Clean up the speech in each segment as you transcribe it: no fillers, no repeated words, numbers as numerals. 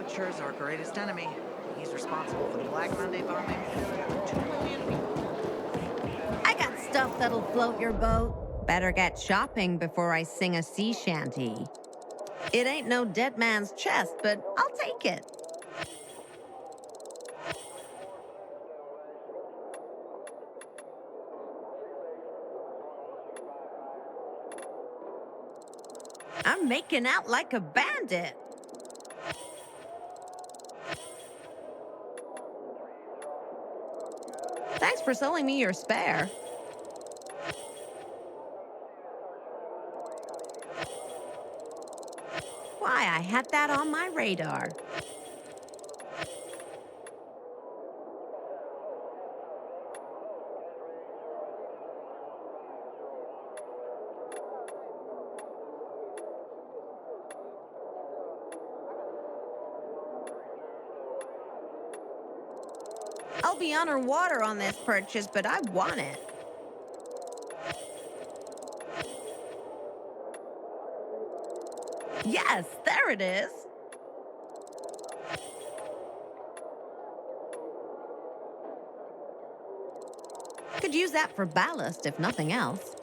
Butcher's our greatest enemy. He's responsible for the Black Monday bombing of 2 million people. I got stuff that'll float your boat. Better get shopping before I sing a sea shanty. It ain't no dead man's chest, but I'll take it. I'm making out like a bandit. Thanks for selling me your spare. Why, I had that on my radar. I'll be underwater on this purchase, but I want it. Yes, there it is. Could use that for ballast, if nothing else.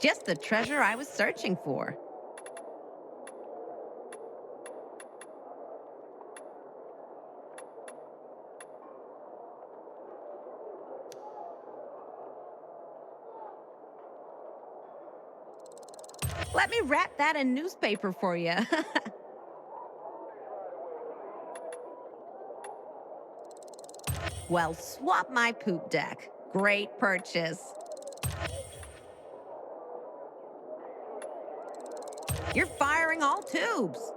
Just the treasure I was searching for. Let me wrap that in newspaper for you. Well, swap my poop deck. Great purchase. You're firing all tubes.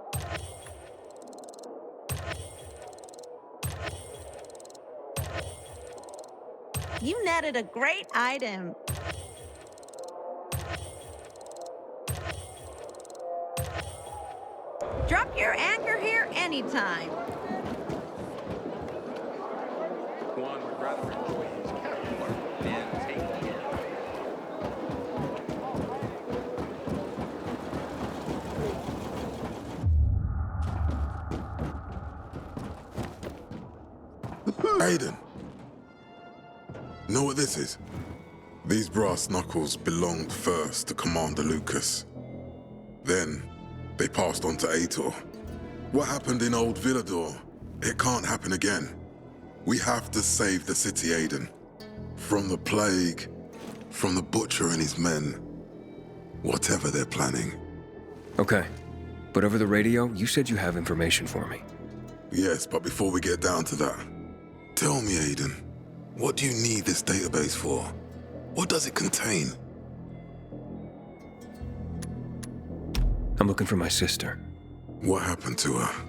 You netted a great item. Drop your anchor here anytime. One would rather enjoy his caterpillar than take the end. Aiden! Know what this is? These brass knuckles belonged first to Commander Lucas. Then, they passed on to Aitor. What happened in Old Villador? It can't happen again. We have to save the city, Aiden. From the plague, from the Butcher and his men. Whatever they're planning. Okay. But over the radio, you said you have information for me. Yes, but before we get down to that, tell me, Aiden, what do you need this database for? What does it contain? I'm looking for my sister. What happened to her?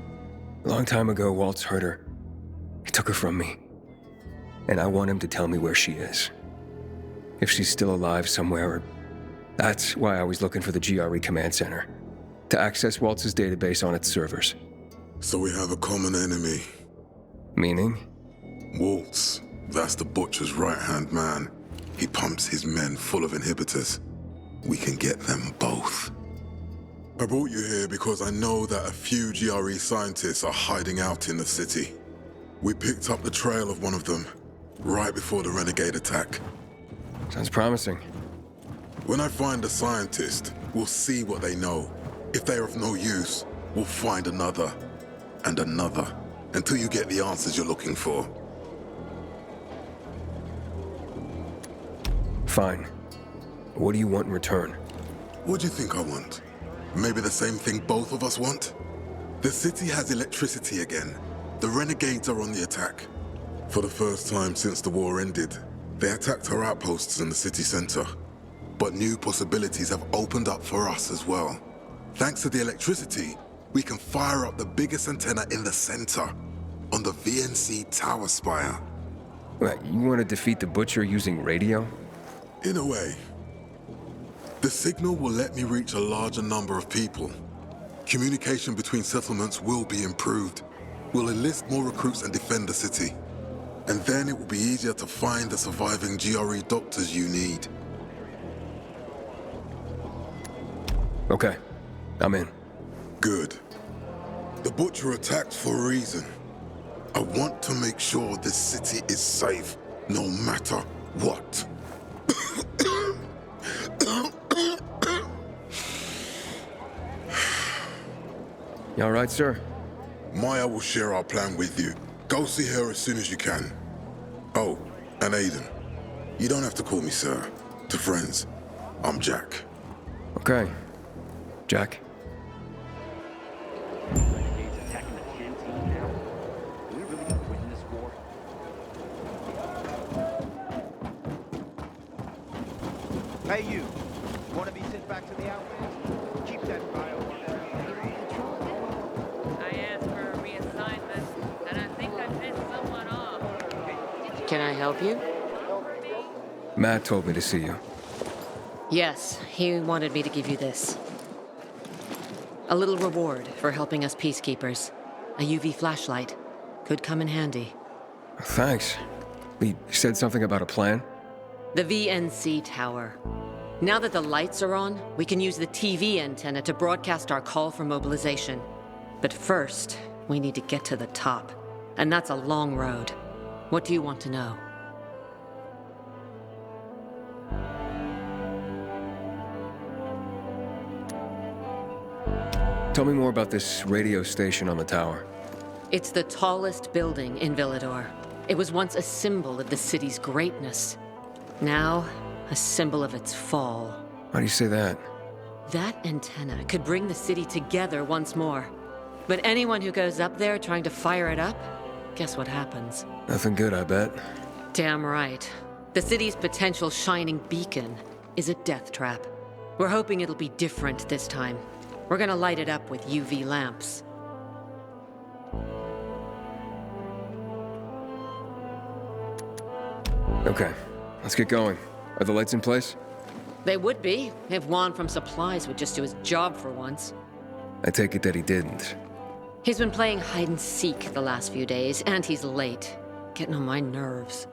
A long time ago, Waltz hurt her. He took her from me. And I want him to tell me where she is. If she's still alive somewhere. That's why I was looking for the GRE command center. To access Waltz's database on its servers. So we have a common enemy. Meaning? Waltz. That's the Butcher's right-hand man. He pumps his men full of inhibitors. We can get them both. I brought you here because I know that a few GRE scientists are hiding out in the city. We picked up the trail of one of them, right before the renegade attack. Sounds promising. When I find a scientist, we'll see what they know. If they're of no use, we'll find another, and another, until you get the answers you're looking for. Fine. What do you want in return? What do you think I want? Maybe the same thing both of us want? The city has electricity again. The renegades are on the attack. For the first time since the war ended, they attacked our outposts in the city center. But new possibilities have opened up for us as well. Thanks to the electricity, we can fire up the biggest antenna in the center, on the VNC Tower spire. What, you want to defeat the Butcher using radio? In a way. The signal will let me reach a larger number of people. Communication between settlements will be improved. We'll enlist more recruits and defend the city. And then it will be easier to find the surviving GRE doctors you need. Okay, I'm in. Good. The Butcher attacked for a reason. I want to make sure this city is safe, no matter what. You all right, sir? Maya will share our plan with you. Go see her as soon as you can. Oh, and Aiden. You don't have to call me sir. To friends, I'm Jack. Okay. Jack? Renegades attacking the canteen now? Are we really gonna win this war? Hey, you. Want to be sent back to the outfit? Keep that biomarker. I asked for a reassignment, and I think I pissed someone off. Can I help you? Matt told me to see you. Yes, he wanted me to give you this. A little reward for helping us peacekeepers. A UV flashlight. Could come in handy. Thanks. He said something about a plan? The VNC Tower. Now that the lights are on, we can use the TV antenna to broadcast our call for mobilization. But first, we need to get to the top. And that's a long road. What do you want to know? Tell me more about this radio station on the tower. It's the tallest building in Villador. It was once a symbol of the city's greatness. Now, a symbol of its fall. Why do you say that? That antenna could bring the city together once more. But anyone who goes up there trying to fire it up, guess what happens? Nothing good, I bet. Damn right. The city's potential shining beacon is a death trap. We're hoping it'll be different this time. We're gonna light it up with UV lamps. Okay, let's get going. Are the lights in place? They would be, if Juan from Supplies would just do his job for once. I take it that he didn't. He's been playing hide and seek the last few days, and he's late. Getting on my nerves.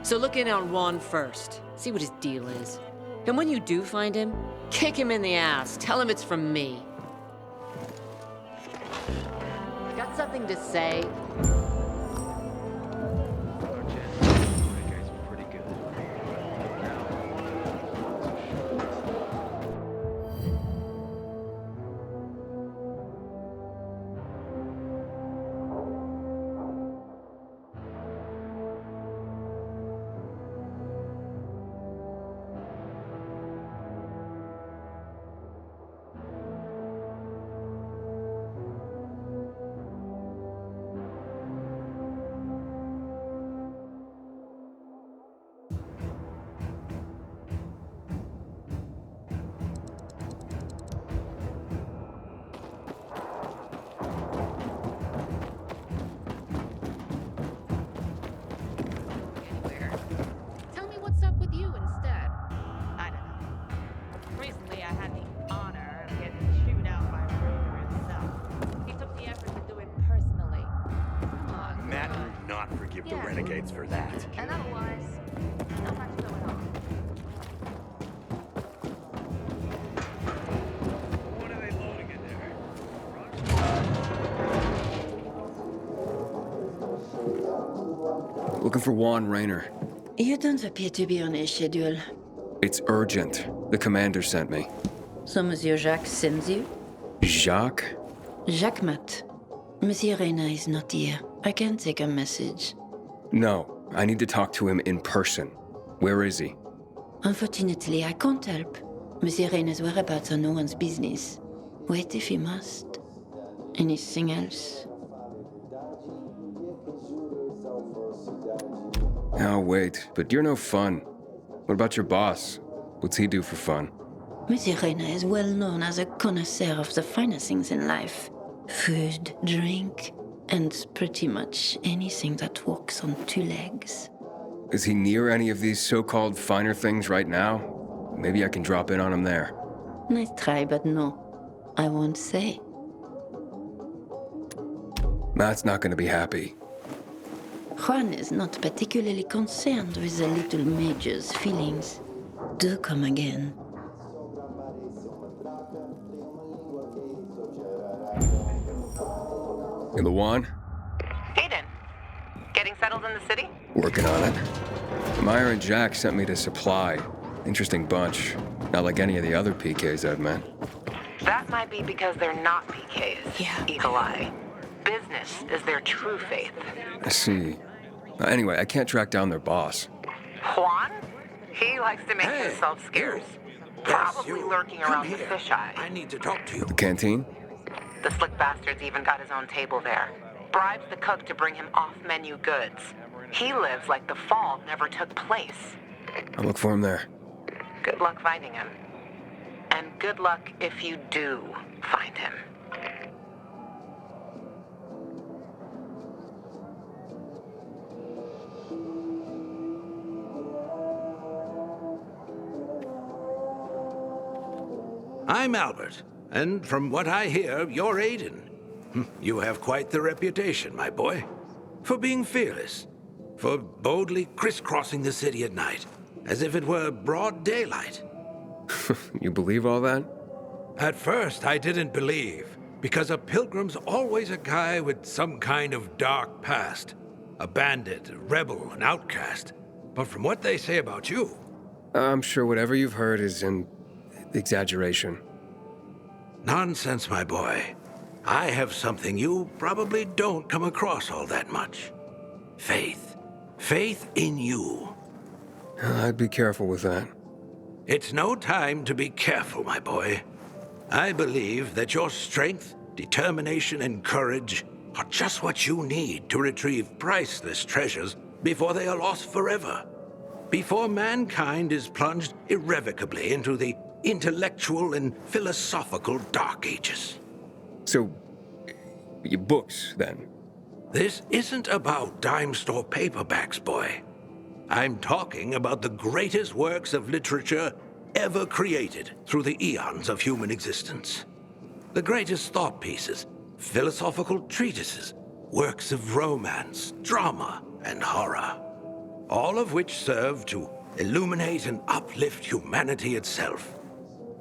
So look in on Juan first. See what his deal is. And when you do find him, kick him in the ass. Tell him it's from me. Got something to say? Renegades are pretty good. Anywhere. Tell me what's up with you instead. I don't know. Recently, I had the honor of getting chewed out by Raider himself. He took the effort to do it personally. Come on. Matt would not forgive the Renegades for that. And otherwise, not much going on. What are they loading in there? Looking for Juan Raynor. You don't appear to be on a schedule. It's urgent. The commander sent me. So Monsieur Jacques sends you? Jacques? Jacques Mat. Monsieur Reina is not here. I can take a message. No, I need to talk to him in person. Where is he? Unfortunately, I can't help. Monsieur Reina's whereabouts are no one's business. Wait if you must. Anything else? Oh, wait, but you're no fun. What about your boss? What's he do for fun? Monsieur Reina is well known as a connoisseur of the finer things in life. Food, drink, and pretty much anything that walks on two legs. Is he near any of these so-called finer things right now? Maybe I can drop in on him there. Nice try, but no. I won't say. Matt's not gonna be happy. Juan is not particularly concerned with the little major's feelings. Do come again. You the one? Aiden, getting settled in the city? Working on it. Meyer and Jack sent me to Supply. Interesting bunch. Not like any of the other PKs I've met. That might be because they're not PKs, Yeah. Eagle Eye. Business is their true faith. I see. Anyway, I can't track down their boss. Juan? He likes to make himself scarce. Probably lurking around the fisheye. I need to talk to you. The canteen? The slick bastard's even got his own table there. Bribes the cook to bring him off-menu goods. He lives like the fall never took place. I'll look for him there. Good luck finding him. And good luck if you do find him. I'm Albert, and from what I hear, you're Aiden. You have quite the reputation, my boy, for being fearless, for boldly crisscrossing the city at night, as if it were broad daylight. You believe all that? At first, I didn't believe, because a pilgrim's always a guy with some kind of dark past. A bandit, a rebel, an outcast. But from what they say about you... I'm sure whatever you've heard is an exaggeration. Nonsense, my boy. I have something you probably don't come across all that much. Faith. Faith in you. I'd be careful with that. It's no time to be careful, my boy. I believe that your strength, determination, and courage are just what you need to retrieve priceless treasures before they are lost forever. Before mankind is plunged irrevocably into the intellectual and philosophical Dark Ages. So, your books, then? This isn't about dime store paperbacks, boy. I'm talking about the greatest works of literature ever created through the eons of human existence. The greatest thought pieces, philosophical treatises, works of romance, drama, and horror. All of which serve to illuminate and uplift humanity itself.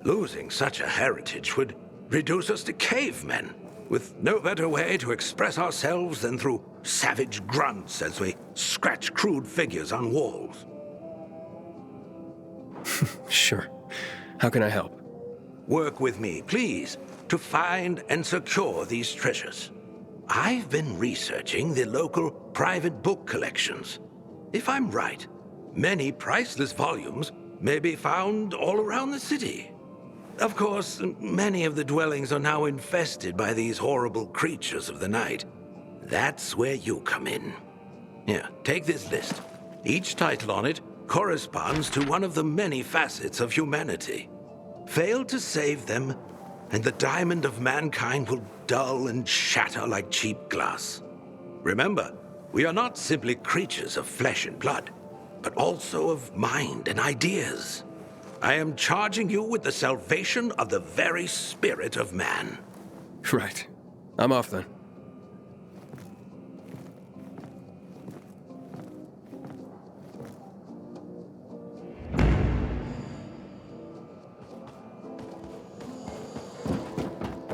Losing such a heritage would reduce us to cavemen, with no better way to express ourselves than through savage grunts as we scratch crude figures on walls. Sure. How can I help? Work with me, please, to find and secure these treasures. I've been researching the local private book collections. If I'm right, many priceless volumes may be found all around the city. Of course, many of the dwellings are now infested by these horrible creatures of the night. That's where you come in. Here, take this list. Each title on it corresponds to one of the many facets of humanity. Fail to save them, and the diamond of mankind will dull and shatter like cheap glass. Remember, we are not simply creatures of flesh and blood, but also of mind and ideas. I am charging you with the salvation of the very spirit of man. Right. I'm off then.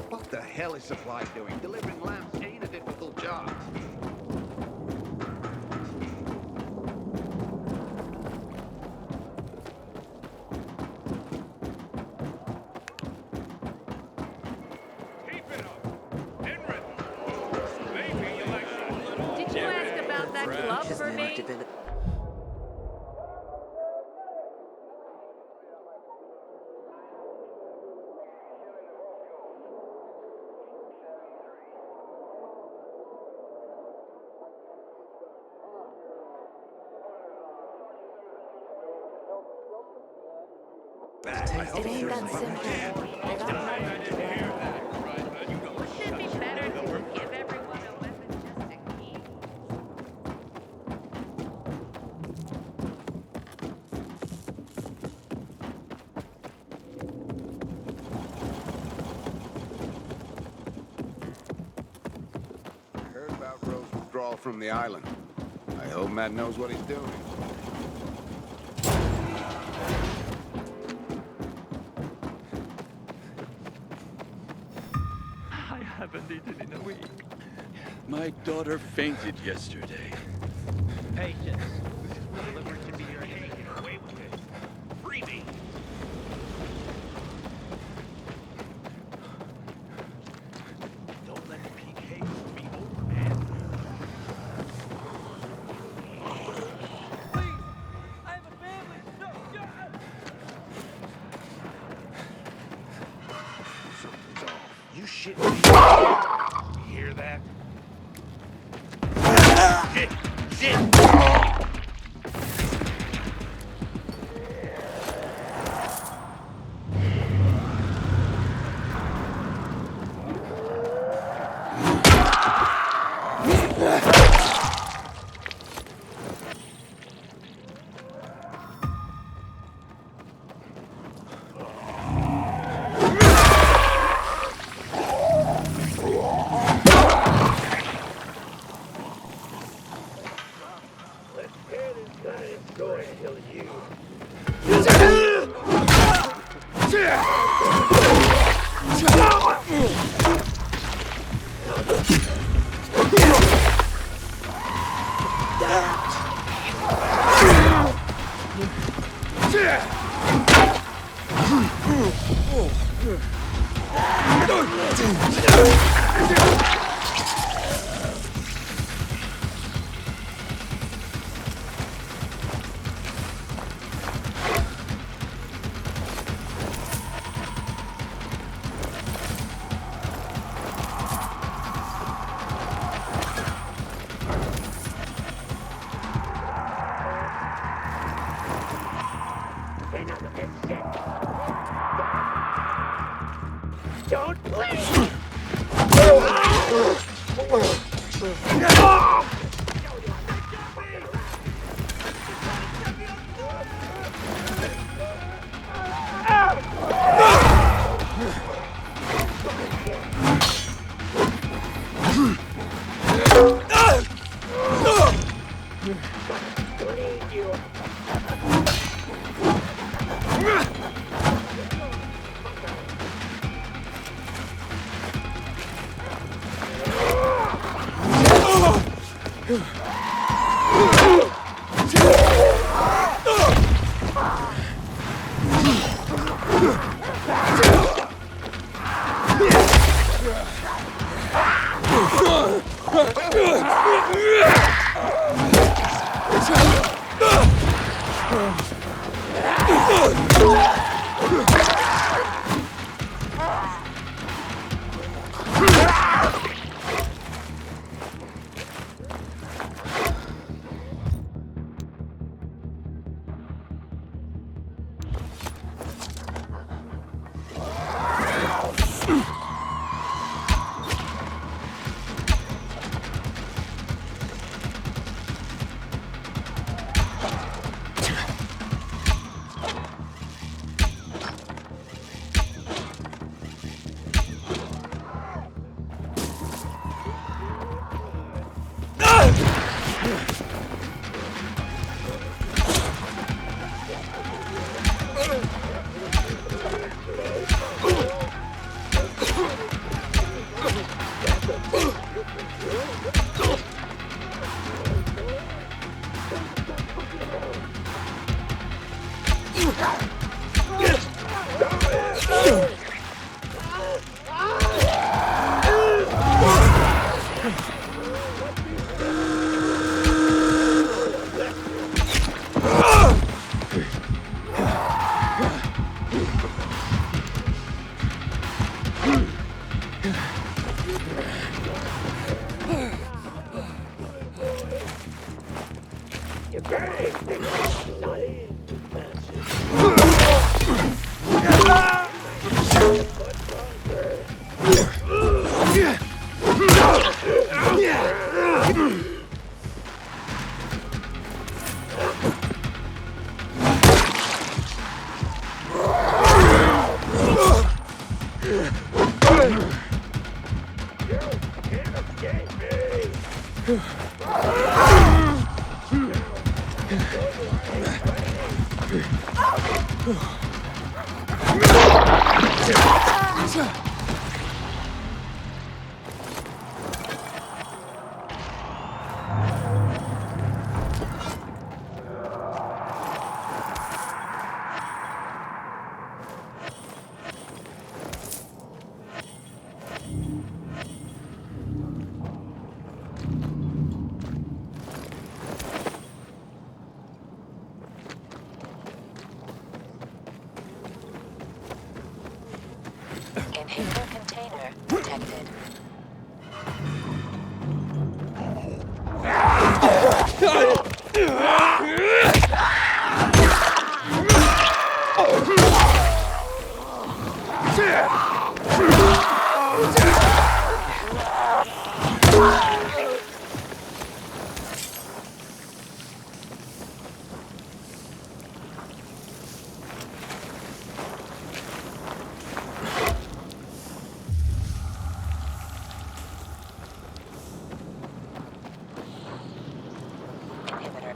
What the hell is Supply doing? Delivering lamps ain't a difficult job. Did you ask about that club for me? It ain't that simple. Wouldn't it be better to give everyone a weapon just in case? I heard about Rose's withdrawal from the island. I hope Matt knows what he's doing. I haven't eaten in a week. My daughter fainted yesterday. Patience. Delivered to be your hand. Get away with it. Freebie. Don't let the PK be over, man. Please! I have a family! No! Something's off. You shit me. You hear that? Shit! Shit! Don't please!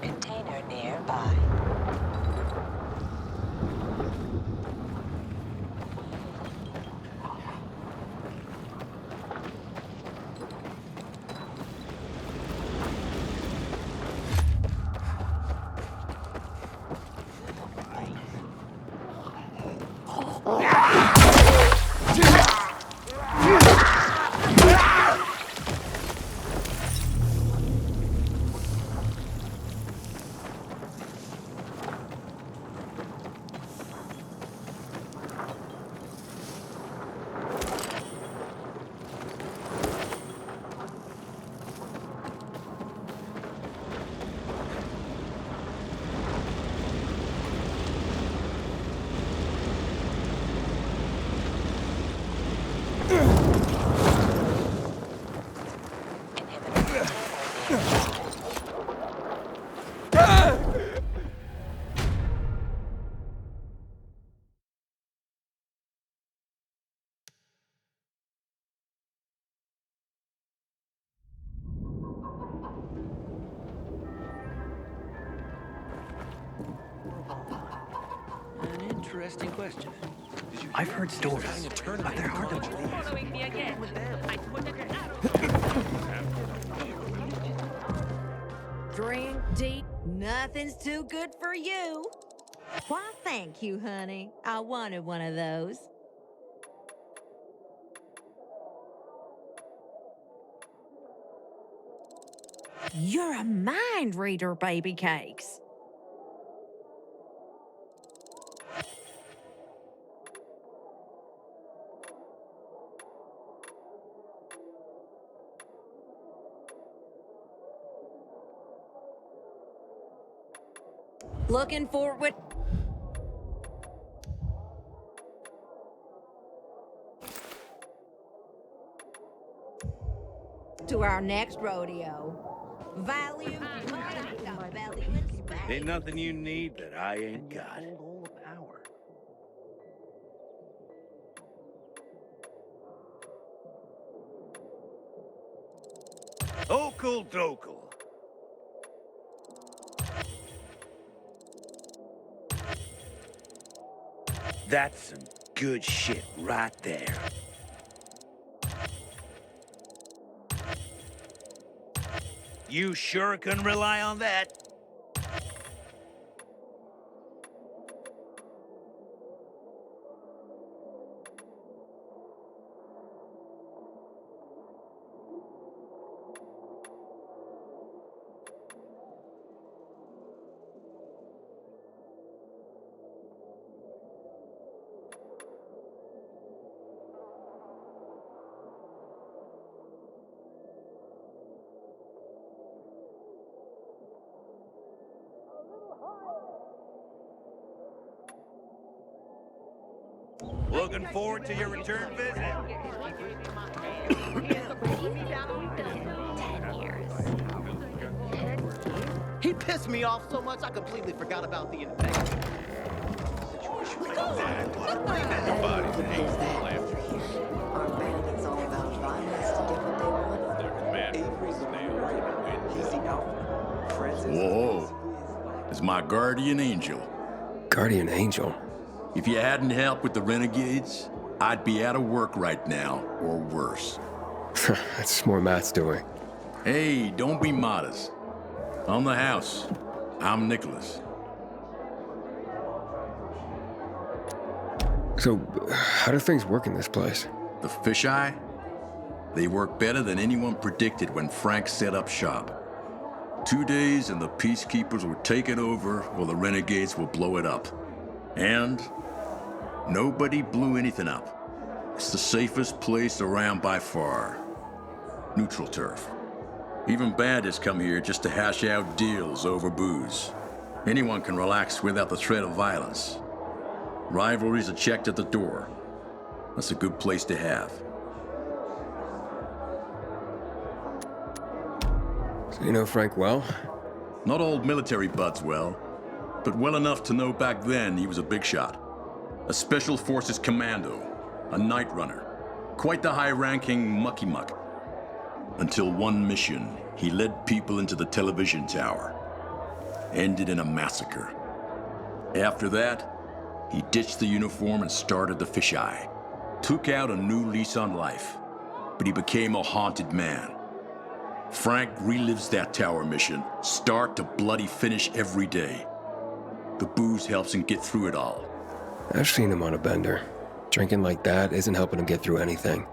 container nearby. An interesting question. I've heard stories, but they're hard to believe. Following me again. I put an Drink deep, nothing's too good for you. Why, thank you, honey. I wanted one of those. You're a mind reader, baby cakes. Looking forward to our next rodeo. Value, value in space. Ain't nothing you need that I ain't got. All the power. Okal dokal. That's some good shit right there. You sure can rely on that. Looking forward to your return visit. 10 years. He pissed me off so much I completely forgot about the infection. Our bandits all about violence to get what they want. Whoa. It's my guardian angel. Guardian angel? If you hadn't helped with the renegades, I'd be out of work right now, or worse. That's more Matt's doing. Hey, don't be modest. On the house, I'm Nicholas. So, how do things work in this place? The fisheye? They work better than anyone predicted when Frank set up shop. 2 days and the peacekeepers will take it over, or the renegades will blow it up. And nobody blew anything up. It's the safest place around by far. Neutral turf. Even bandits come here just to hash out deals over booze. Anyone can relax without the threat of violence. Rivalries are checked at the door. That's a good place to have. So you know Frank well? Not old military buds well, but well enough to know back then he was a big shot. A Special Forces commando, a night runner, quite the high-ranking mucky-muck. Until one mission, he led people into the television tower. ended in a massacre. After that, he ditched the uniform and started the fisheye. Took out a new lease on life, but he became a haunted man. Frank relives that tower mission, start to bloody finish every day. The booze helps him get through it all. I've seen him on a bender. Drinking like that isn't helping him get through anything.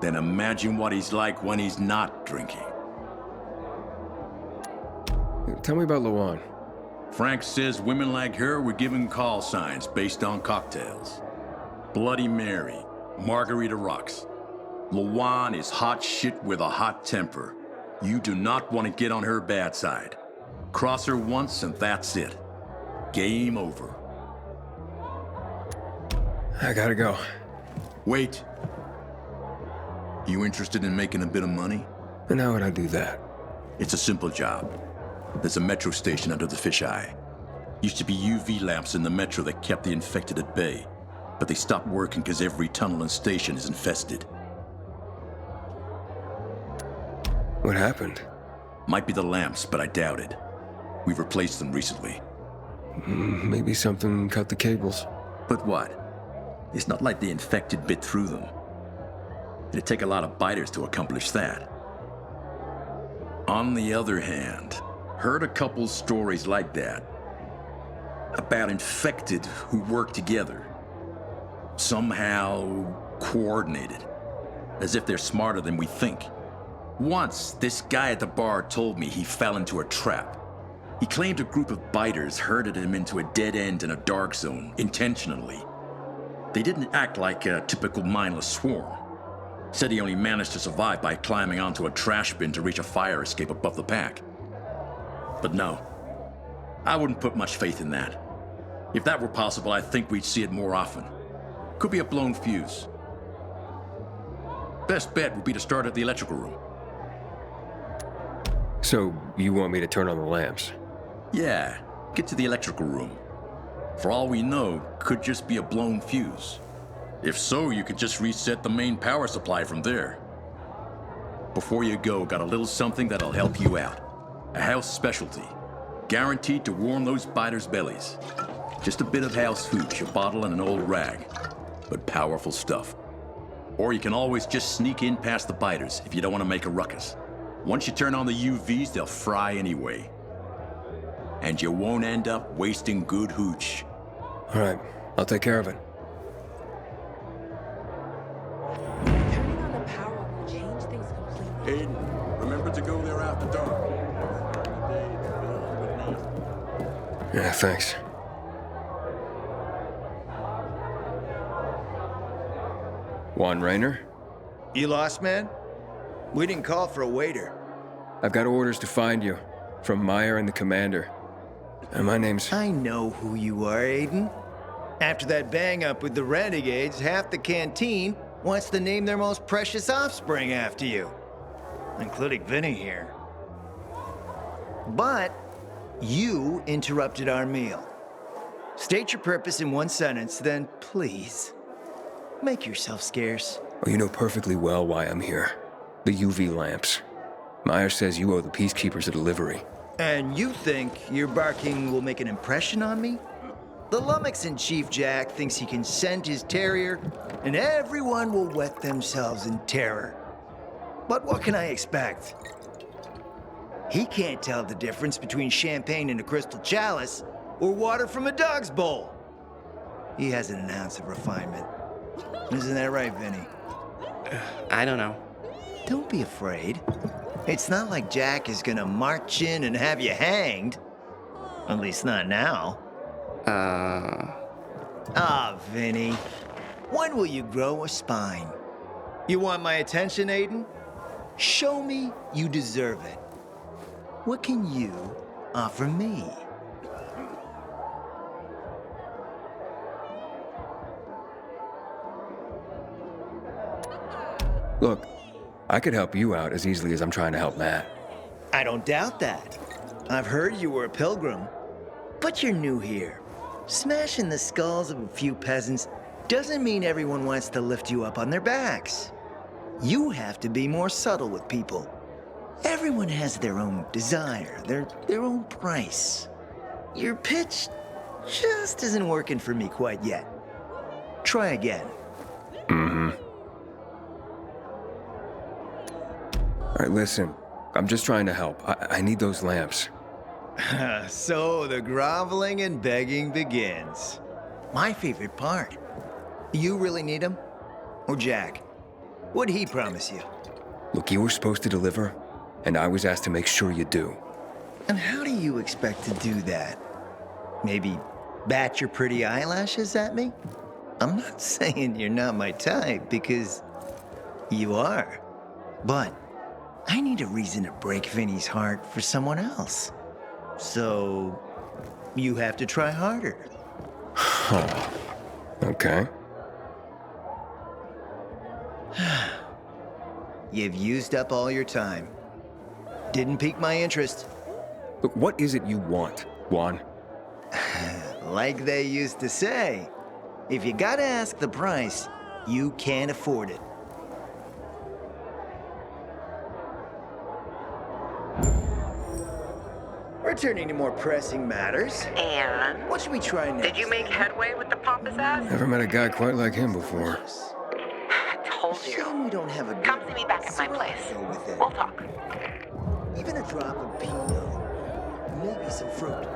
Then imagine what he's like when he's not drinking. Tell me about Luan. Frank says women like her were given call signs based on cocktails. Bloody Mary, Margarita Rocks. Luan is hot shit with a hot temper. You do not want to get on her bad side. Cross her once and that's it. Game over. I gotta go. Wait. You interested in making a bit of money? And how would I do that? It's a simple job. There's a metro station under the fisheye. Used to be UV lamps in the metro that kept the infected at bay, but they stopped working because every tunnel and station is infested. What happened? Might be the lamps, but I doubt it. We've replaced them recently. Maybe something cut the cables. But what? It's not like the infected bit through them. It'd take a lot of biters to accomplish that. On the other hand, heard a couple stories like that. About infected who work together. Somehow coordinated. As if they're smarter than we think. Once, this guy at the bar told me he fell into a trap. He claimed a group of biters herded him into a dead end in a dark zone, intentionally. They didn't act like a typical mindless swarm. Said he only managed to survive by climbing onto a trash bin to reach a fire escape above the pack. But no, I wouldn't put much faith in that. If that were possible, I think we'd see it more often. Could be a blown fuse. Best bet would be to start at the electrical room. So, you want me to turn on the lamps? Yeah, get to the electrical room. For all we know, could just be a blown fuse. If so, you could just reset the main power supply from there. Before you go, got a little something that'll help you out. A house specialty. Guaranteed to warm those biters' bellies. Just a bit of house hooch, a bottle and an old rag. But powerful stuff. Or you can always just sneak in past the biters if you don't want to make a ruckus. Once you turn on the UVs, they'll fry anyway. And you won't end up wasting good hooch. All right, I'll take care of it. Turning on the power will change things completely. Aiden, remember to go there after dark. Yeah, thanks. Juan Raynor? You lost, man? We didn't call for a waiter. I've got orders to find you. From Meyer and the commander. And my name's... I know who you are, Aiden. After that bang-up with the Renegades, half the canteen wants to name their most precious offspring after you. Including Vinny here. But you interrupted our meal. State your purpose in one sentence, then please, make yourself scarce. Oh, you know perfectly well why I'm here. The UV lamps. Meyer says you owe the Peacekeepers a delivery. And you think your barking will make an impression on me? The lummox-in Chief Jack thinks he can scent his terrier, and everyone will wet themselves in terror. But what can I expect? He can't tell the difference between champagne in a crystal chalice or water from a dog's bowl. He hasn't an ounce of refinement. Isn't that right, Vinny? I don't know. Don't be afraid. It's not like Jack is gonna march in and have you hanged. At least not now. Ah, Vinny. When will you grow a spine? You want my attention, Aiden? Show me you deserve it. What can you offer me? Look, I could help you out as easily as I'm trying to help Matt. I don't doubt that. I've heard you were a pilgrim. But you're new here. Smashing the skulls of a few peasants doesn't mean everyone wants to lift you up on their backs. You have to be more subtle with people. Everyone has their own desire, their own price. Your pitch just isn't working for me quite yet. Try again. Mm-hmm. All right, listen. I'm just trying to help. I need those lamps. So the groveling and begging begins. My favorite part. You really need him? Or Jack? What'd he promise you? Look, you were supposed to deliver, and I was asked to make sure you do. And how do you expect to do that? Maybe bat your pretty eyelashes at me? I'm not saying you're not my type, because you are. But I need a reason to break Vinny's heart for someone else. So you have to try harder. Oh, okay. You've used up all your time. Didn't pique my interest. Look, what is it you want, Juan? Like they used to say, if you gotta ask the price, you can't afford it. Returning to more pressing matters. And? What should we try next? Did you make headway with the pompous ass? Never met a guy quite like him before. I told you. Shame we don't have a Come see me back at my place. We'll talk. Even a drop of Pinot. Maybe some fruit.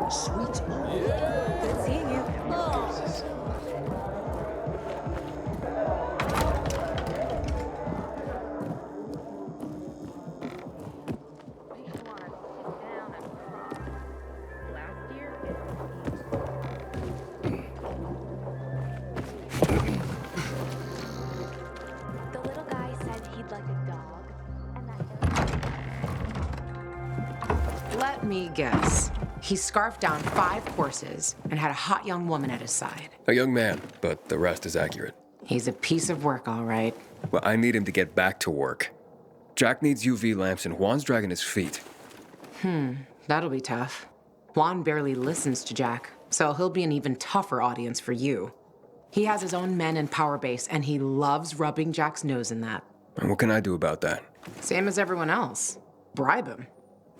Sweet almond. Good seeing you. The little guy said he'd like a dog, and that Let me guess. He scarfed down 5 horses and had a hot young woman at his side. A young man, but the rest is accurate. He's a piece of work, all right. Well, I need him to get back to work. Jack needs UV lamps, and Juan's dragging his feet. That'll be tough. Juan barely listens to Jack, so he'll be an even tougher audience for you. He has his own men and power base, and he loves rubbing Jack's nose in that. And what can I do about that? Same as everyone else. Bribe him.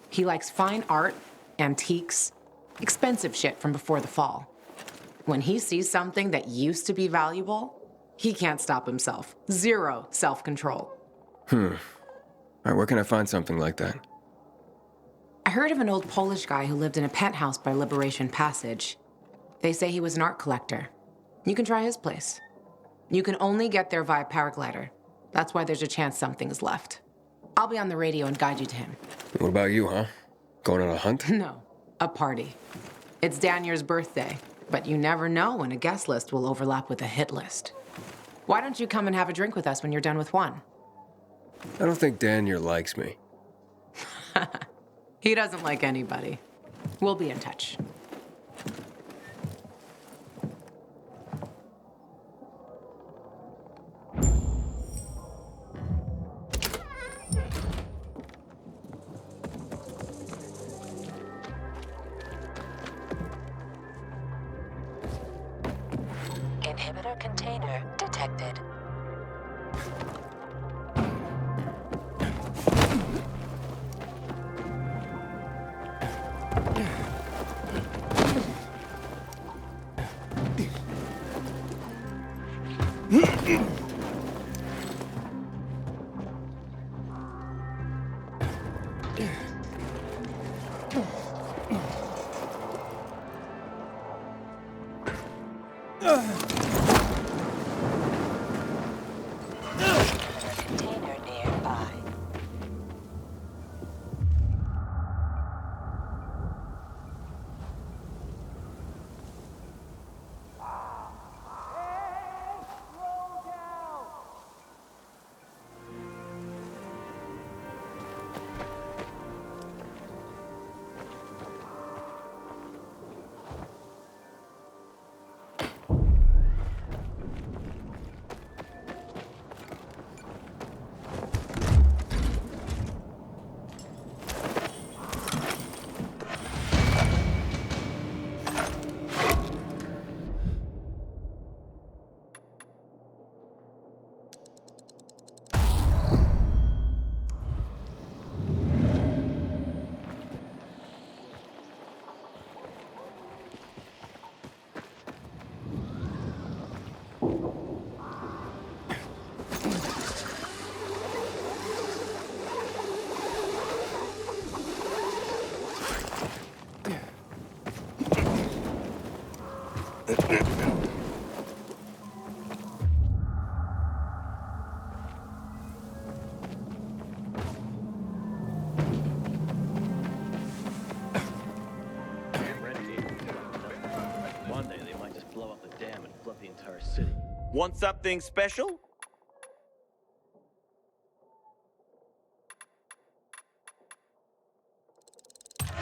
He likes fine art, antiques, expensive shit from before the fall. When he sees something that used to be valuable, he can't stop himself. 0 self-control. All right, where can I find something like that? I heard of an old Polish guy who lived in a penthouse by Liberation Passage. They say he was an art collector. You can try his place. You can only get there via paraglider. That's why there's a chance something's left. I'll be on the radio and guide you to him. What about you, huh? Going on a hunt? No, a party. It's Daniors' birthday, but you never know when a guest list will overlap with a hit list. Why don't you come and have a drink with us when you're done with Juan? I don't think Danior likes me. He doesn't like anybody. We'll be in touch. Inhibitor container detected. Container nearby. One day they might just blow up the dam and flood the entire city. Want something special?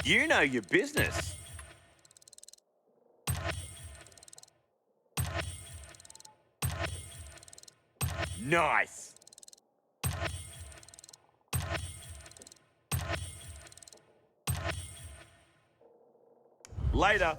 You know your business. Nice. Later.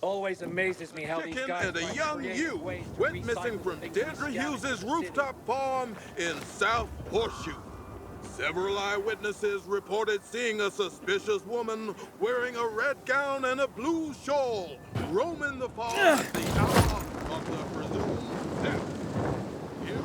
Always amazes me how these Chicken guys and a find young creative you ways to went recycle missing the from things we Deirdre scavenge Hughes' from the rooftop farm in South Horseshoe. Several eyewitnesses reported seeing a suspicious woman wearing a red gown and a blue shawl roaming the farm at the hour of the presumed death. If you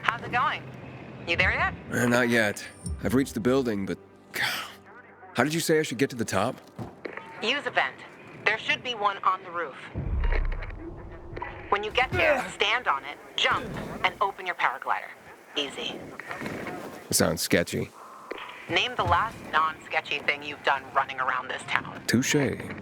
How's it going? You there yet? Not yet. I've reached the building, but... How did you say I should get to the top? Use a vent. There should be one on the roof. When you get there, stand on it, jump, and open your paraglider. Easy. Sounds sketchy. Name the last non-sketchy thing you've done running around this town. Touché.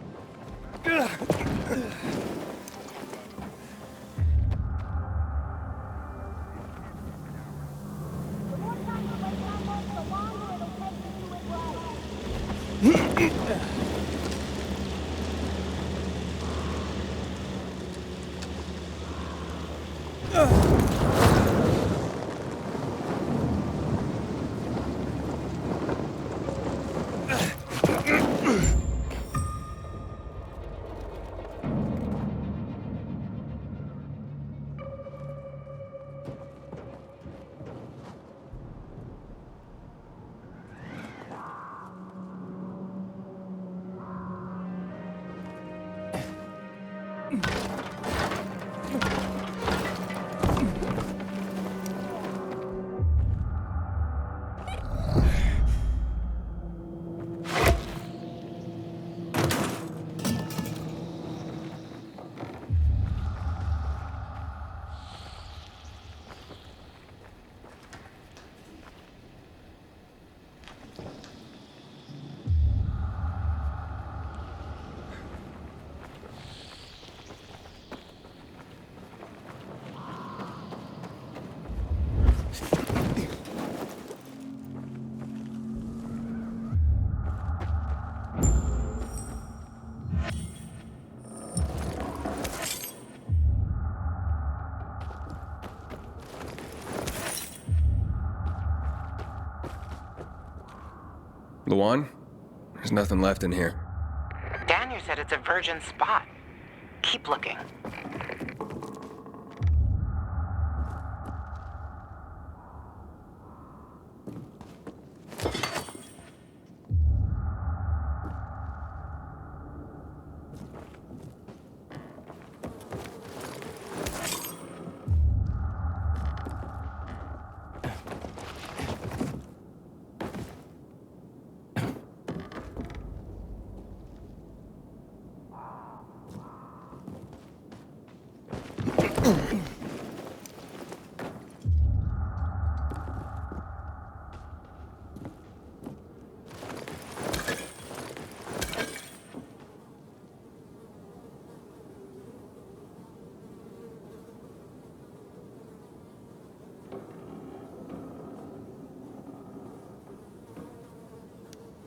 Luan? There's nothing left in here. Daniors said it's a virgin spot. Keep looking.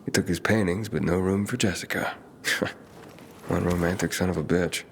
He took his paintings, but no room for Jessica. One romantic son of a bitch.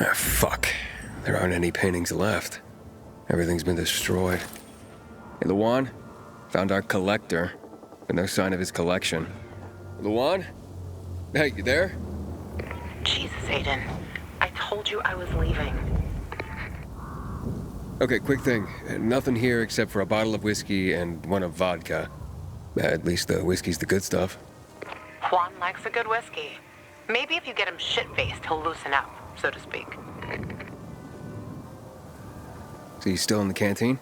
Ah, fuck. There aren't any paintings left. Everything's been destroyed. Hey, Luan? Found our collector, but no sign of his collection. Luan? Hey, you there? Jesus, Aiden. I told you I was leaving. Okay, quick thing. Nothing here except for a bottle of whiskey and one of vodka. At least the whiskey's the good stuff. Juan likes a good whiskey. Maybe if you get him shit-faced, he'll loosen up, so to speak. So he's still in the canteen?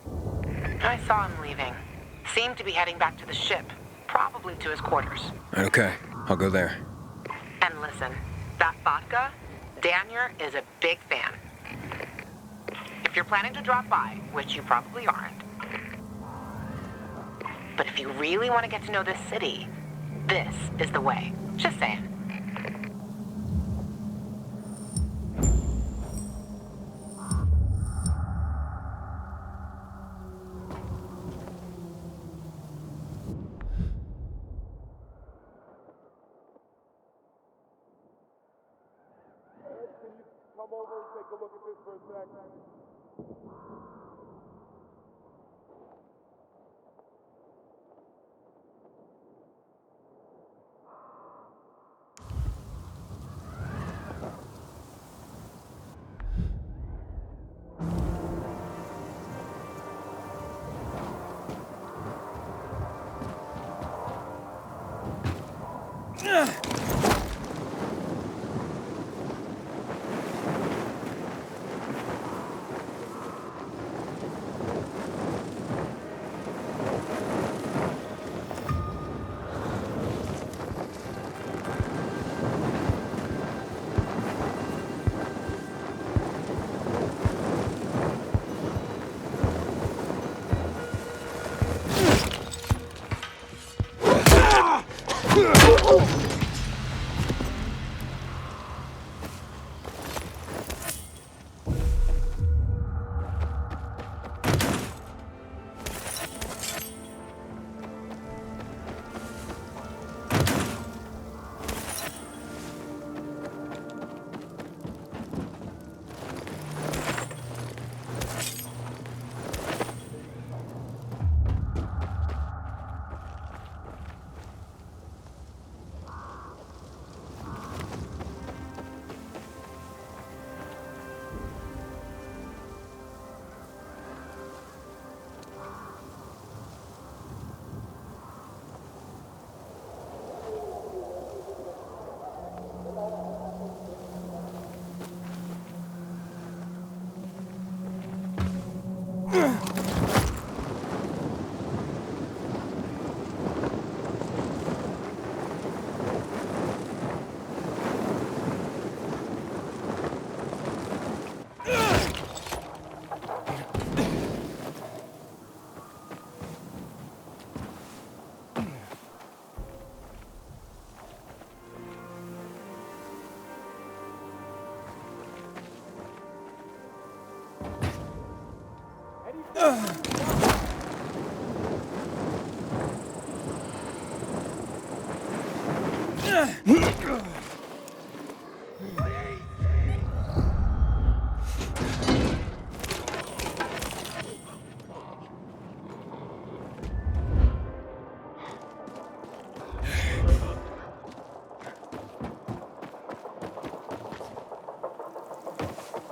I saw him leaving. Seemed to be heading back to the ship, probably to his quarters. Okay, I'll go there. And listen, that vodka, Danior is a big fan. If you're planning to drop by, which you probably aren't, but if you really want to get to know this city, this is the way. Just saying. Come over and take a look at this for a second.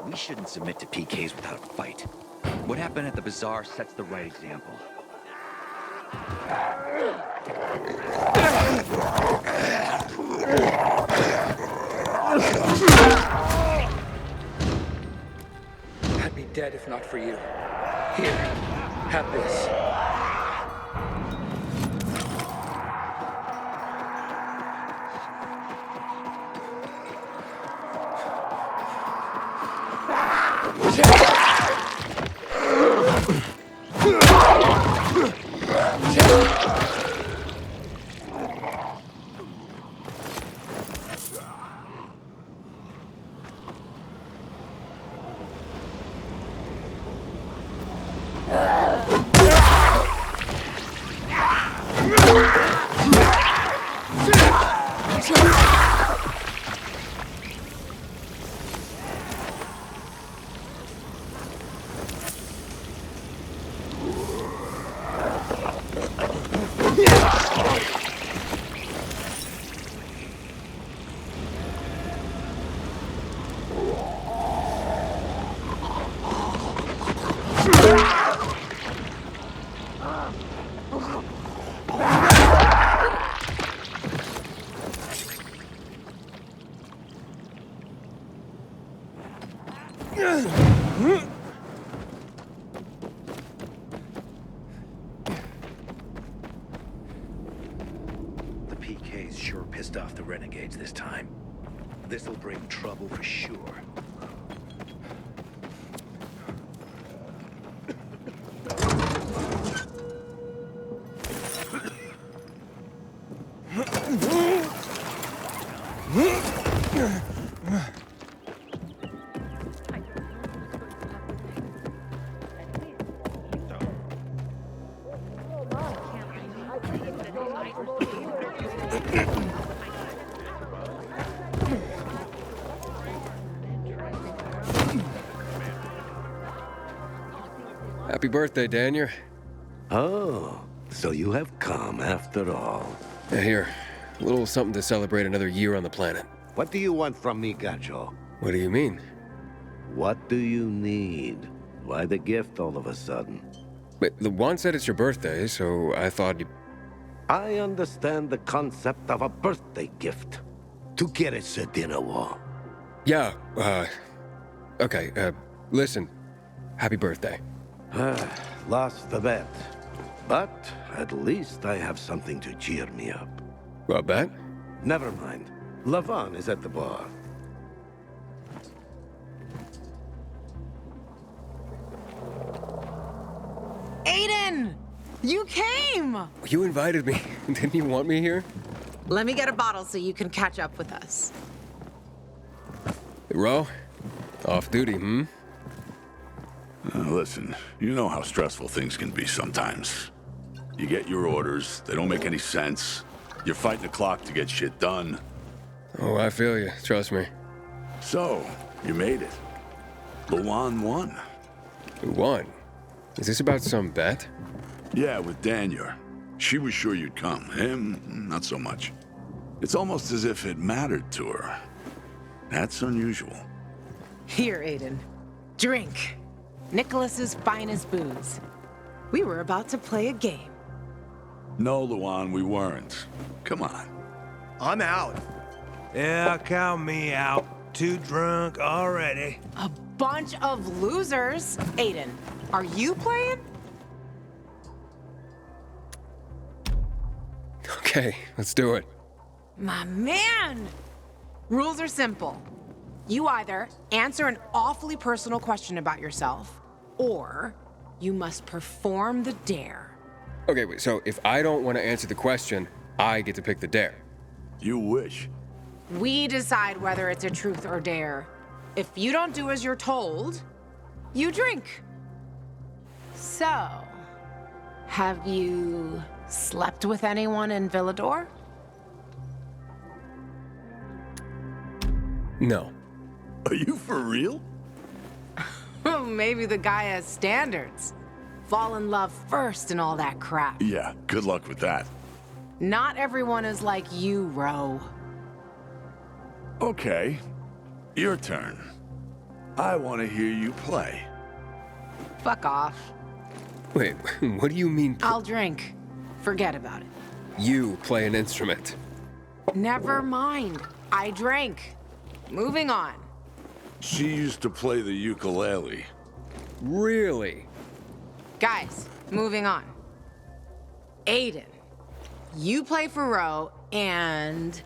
We shouldn't submit to PKs without a fight. What happened at the bazaar sets the right example. I'd be dead if not for you. Here, have this. The PK's sure pissed off the renegades this time. This'll bring trouble for sure. Happy birthday, Danior. Oh, so you have come after all. Here, a little something to celebrate another year on the planet. What do you want from me, Gajo? What do you mean? What do you need? Why the gift all of a sudden? But the Juan said it's your birthday, so I thought you... I understand the concept of a birthday gift. To get us a dinner wall. Yeah, okay, listen. Happy birthday. Lost the bet. But at least I have something to cheer me up. What bet? Never mind. Lavon is at the bar. Aiden! You came! You invited me. Didn't you want me here? Let me get a bottle so you can catch up with us. Ro? Off duty, hmm? Listen, you know how stressful things can be sometimes. You get your orders, they don't make any sense. You're fighting the clock to get shit done. Oh, I feel you. Trust me. So, you made it. Luan won. Who won? Is this about some bet? Yeah, with Danior. She was sure you'd come. Him, not so much. It's almost as if it mattered to her. That's unusual. Here, Aiden. Drink. Nicholas's finest booze. We were about to play a game. No, Luan, we weren't. Come on. I'm out. Yeah, count me out. Too drunk already. A bunch of losers. Aiden, are you playing? Okay, let's do it. My man! Rules are simple. You either answer an awfully personal question about yourself, or you must perform the dare. Okay, wait, so if I don't want to answer the question, I get to pick the dare. You wish. We decide whether it's a truth or dare. If you don't do as you're told, you drink. So, have you slept with anyone in Villador? No. Are you for real? Maybe the guy has standards. Fall in love first and all that crap. Yeah, good luck with that. Not everyone is like you, Ro. Okay, your turn. I want to hear you play. Fuck off. Wait, what do you mean? I'll drink. Forget about it. You play an instrument. Never mind. I drank. Moving on. She used to play the ukulele. Really? Guys, moving on. Aiden, you play for Ro, and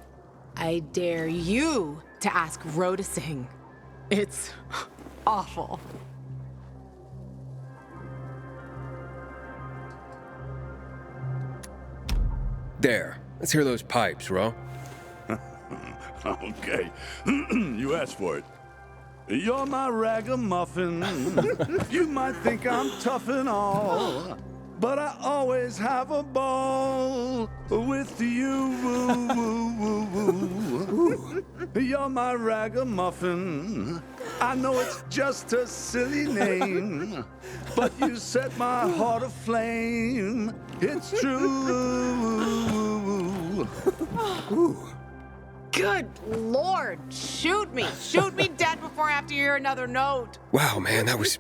I dare you to ask Ro to sing. It's awful. There. Let's hear those pipes, Ro. Okay, you asked for it. You're my ragamuffin. You might think I'm tough and all, but I always have a ball with you. You're my ragamuffin. I know it's just a silly name, but you set my heart aflame. It's true. Good Lord, shoot me. Shoot me dead before I have to hear another note. Wow, man, that was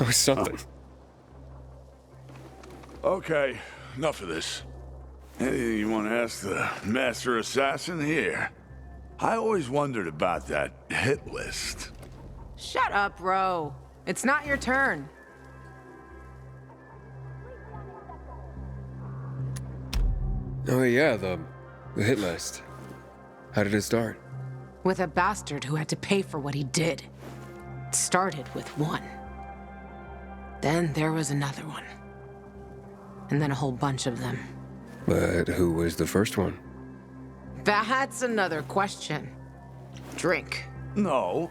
something. Okay, enough of this. Anything you want to ask the master assassin here? I always wondered about that hit list. Shut up, Ro. It's not your turn. Oh yeah, the hit list. How did it start? With a bastard who had to pay for what he did. It started with one. Then there was another one. And then a whole bunch of them. But who was the first one? That's another question. Drink. No,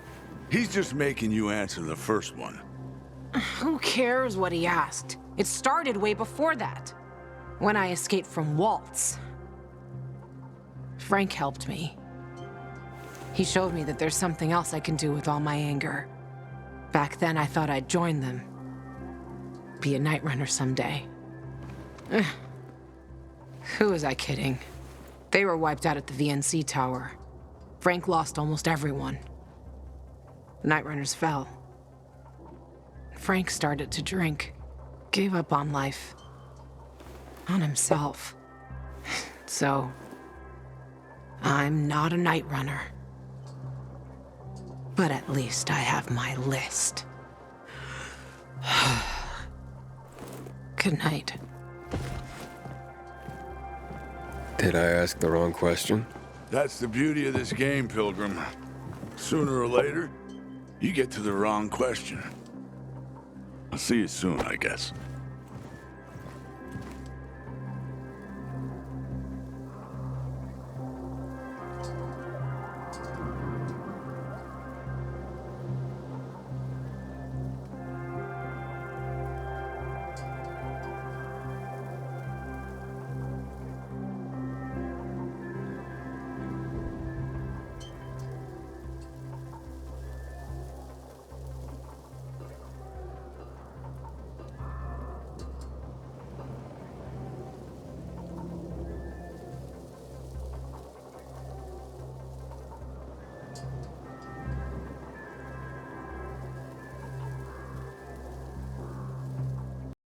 he's just making you answer the first one. Who cares what he asked? It started way before that. When I escaped from Waltz. Frank helped me. He showed me that there's something else I can do with all my anger. Back then, I thought I'd join them. Be a night runner someday. Who was I kidding? They were wiped out at the VNC Tower. Frank lost almost everyone. The night runners fell. Frank started to drink. Gave up on life. On himself. So, I'm not a night runner. But at least I have my list. Good night. Did I ask the wrong question? That's the beauty of this game, Pilgrim. Sooner or later, you get to the wrong question. I'll see you soon, I guess.